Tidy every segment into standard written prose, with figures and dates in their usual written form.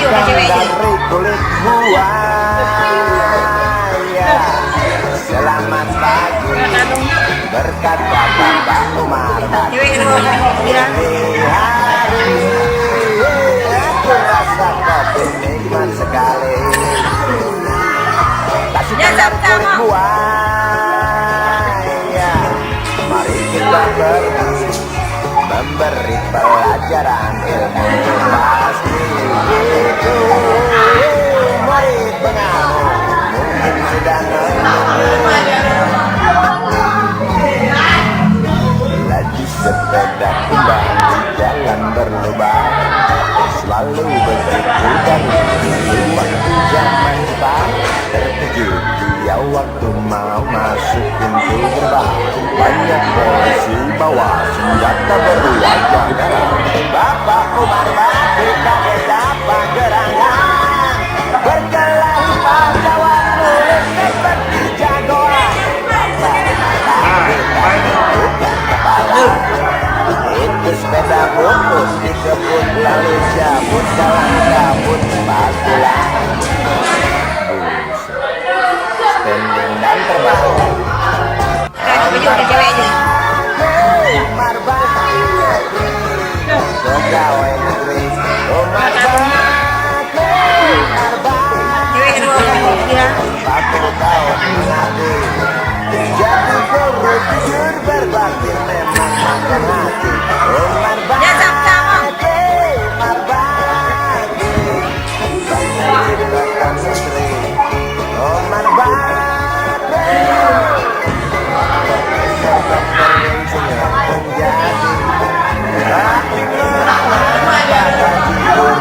dari kulit buaya. Selamat pagi, berkata Bapak Umar. Ini hari aku rasa kopi nikmat sekali. Kasihkan dari kulit buaya. Mari kita pergi memberi pelajaran ilmu pasti itu. Mari pengaruh mungkin sudah lagi sepeda kembang jalan berlubang, selalu begitu dari waktu zaman bang. Terkejut dia waktu mau masuk pintu gerbang, banyak polisi bawa senjata berwajah merah. Bapak Umar Bakri kaget apa gerangan, berkelahi pada waktu seperti jagoan. Bukan kepala itu sepeda bungkus dikebut lalu cabut dalam kabut pakulan. Standing dan terbang. Umar Bakri pegawai negeri. Umar Bakri, Umar Bakri 1 tahun mengabdi jadi guru jujur berbakti memang makan hati. Umar Bakri, Umar Bakri banyak diberikan menteri. Umar Bakri dokter insinyur menjadi guru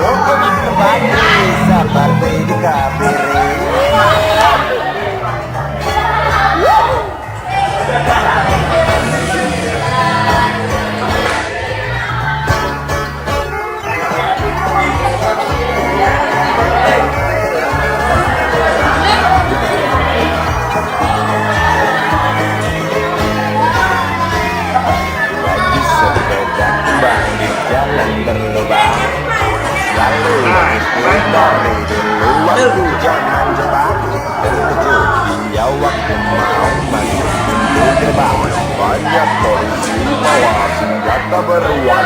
Umar Bakri seperti dikabiri. Lagi sepeda kembang di jalan berlubang, selalu ikut dari dulu waktu zaman Jepang. Terkejut dia waktu mau masuk pintu gerbang, banyak polisi bawa senjata berwajah